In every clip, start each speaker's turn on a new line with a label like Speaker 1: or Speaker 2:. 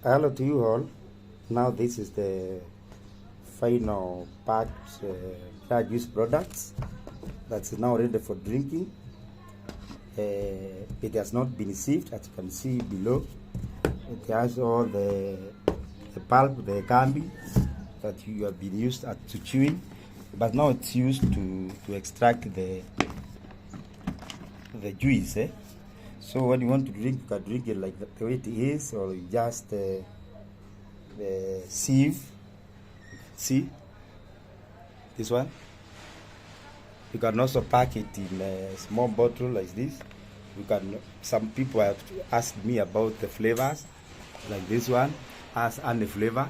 Speaker 1: Hello to you all. Now this is the final packed dry juice products that's now ready for drinking. It has not been sieved, as you can see below. It has all the pulp, the candy that you have been used to chewing, but now it's used to extract the juice. So when you want to drink, you can drink it like the way it is, or you just sieve. See this one. You can also pack it in a small bottle like this. You can. Some people have asked me about the flavors, like this one has any flavor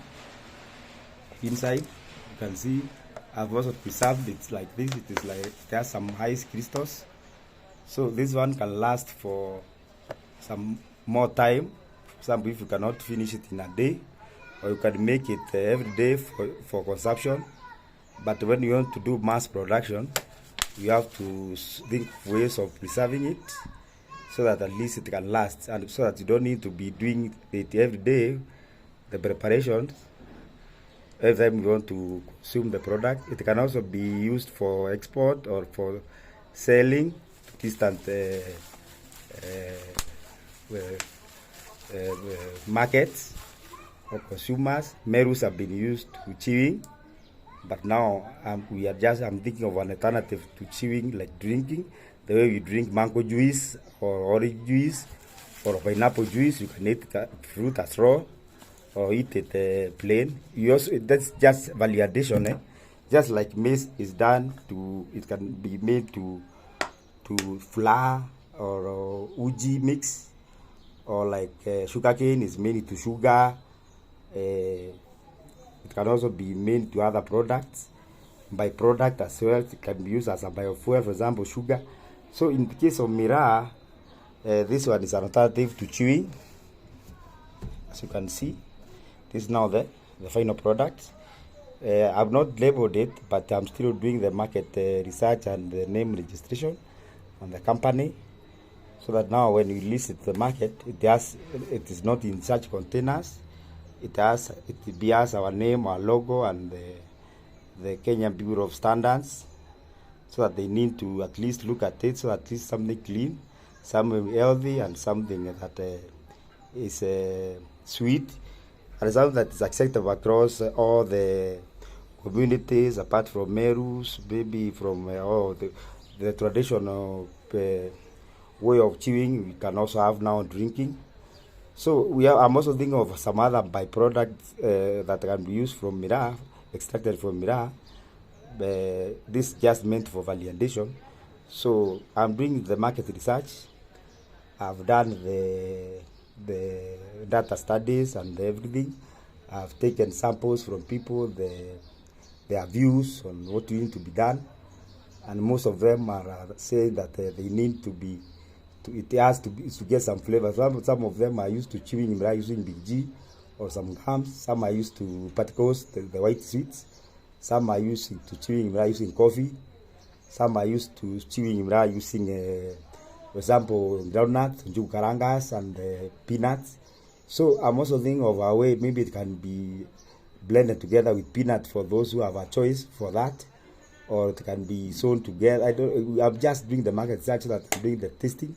Speaker 1: inside. You can see I've also preserved it like this. It is like it has some ice crystals. So this one can last for some more time. Some people cannot finish it in a day, or you can make it every day for consumption. But when you want to do mass production, you have to think ways of preserving it so that at least it can last, and so that you don't need to be doing it every day, the preparation, every time you want to consume the product. It can also be used for export or for selling to distant markets or consumers. Merus have been used to chewing, but now I'm thinking of an alternative to chewing, like drinking. The way you drink mango juice or orange juice or pineapple juice, you can eat fruit as raw or eat it plain. You also, that's just value addition. Just like maize is done to, it can be made to flour or uji mix, or like sugarcane is made into sugar. It can also be made to other products, byproduct as well. It can be used as a biofuel, for example, sugar. So in the case of Miraa, this one is an alternative to chewing. As you can see, this is now the final product. I've not labeled it, but I'm still doing the market research and the name registration on the company, so that now when you release it to the market, it is not in such containers. It bears our name, our logo, and the Kenya Bureau of Standards, so that they need to at least look at it, so at least something clean, something healthy, and something that is sweet, and something that is acceptable across all the communities, apart from Merus, maybe from all the traditional way of chewing. We can also have now drinking. So I'm also thinking of some other byproducts that can be used from Miraa, extracted from Miraa. This just meant for value addition. So I'm doing the market research. I've done the data studies and everything. I've taken samples from people, their views on what needs to be done, and most of them are saying that they need to be. It has to get some flavor. Some of them are used to chewing Miraa using Big G or some gums. Some are used to particles, the white sweets. Some are used to chewing Miraa using coffee. Some are used to chewing Miraa using, for example, groundnuts, njugu karangas, and peanuts. So I'm also thinking of a way maybe it can be blended together with peanuts for those who have a choice for that, or it can be sewn together. I'm just doing the market research, so that I'm doing the testing.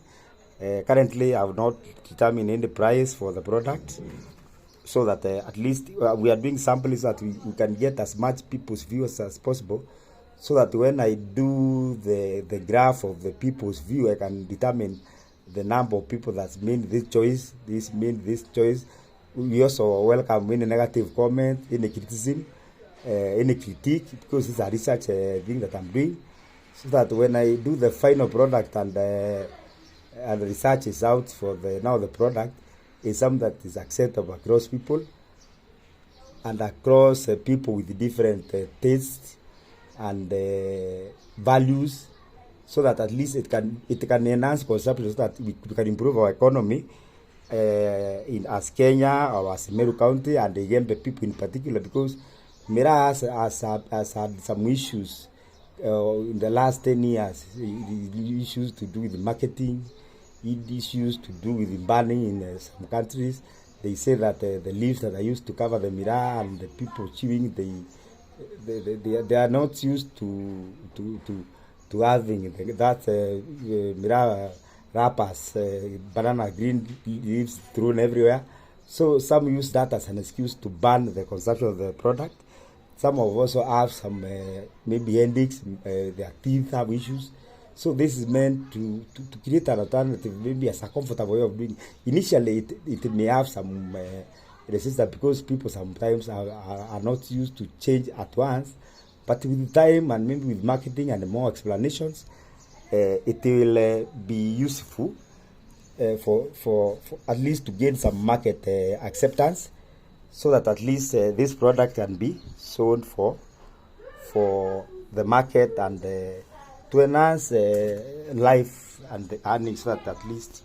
Speaker 1: Currently, I have not determined any price for the product, so that at least we are doing samples so that we can get as much people's views as possible, so that when I do the graph of the people's view, I can determine the number of people that's made this choice, this choice. We also welcome any negative comment, any criticism, any critique, because it's a research thing that I'm doing, so that when I do the final product and the research is out for the product is something that is acceptable across people and across people with different tastes and values, so that at least it can enhance consumption, so that we can improve our economy as Kenya or as Meru County, and again the people in particular, because Miraa has had some issues in the last 10 years, issues to do with marketing, issues to do with banning in some countries, they say that the leaves that are used to cover the miraa and the people chewing, they are not used to having that miraa wrappers, banana green leaves thrown everywhere. So some use that as an excuse to ban the consumption of the product. Some of also have some maybe headaches, their teeth have issues. So this is meant to create an alternative, maybe as a comfortable way of doing. Initially, it may have some resistance because people sometimes are not used to change at once. But with time and maybe with marketing and more explanations, it will be useful for at least to gain some market acceptance, so that at least this product can be sold for the market and to enhance life and the earnings, so that at least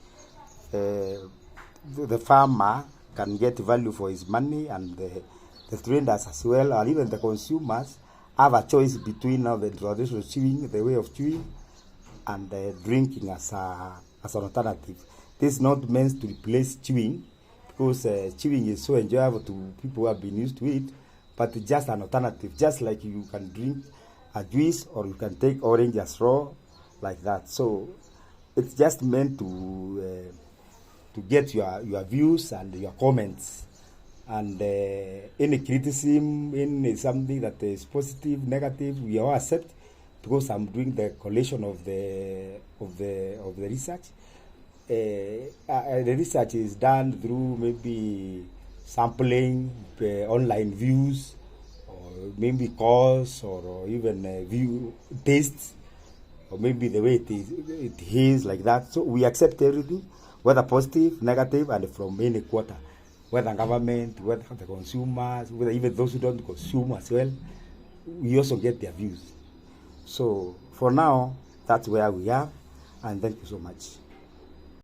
Speaker 1: the farmer can get value for his money, and the traders as well, or even the consumers have a choice between now the traditional chewing, the way of chewing, and drinking as an alternative. This is not meant to replace chewing, because chewing is so enjoyable to people who have been used to it, but it's just an alternative. Just like you can drink a juice, or you can take orange as raw, like that. So it's just meant to get your views and your comments, and any criticism, any something that is positive, negative, we all accept, because I'm doing the collation of the research. The research is done through maybe sampling, online views, or maybe calls, or even view tastes, or maybe the way it is like that. So we accept everything, whether positive, negative, and from any quarter, whether government, whether the consumers, whether even those who don't consume as well. We also get their views. So for now, that's where we are, and thank you so much.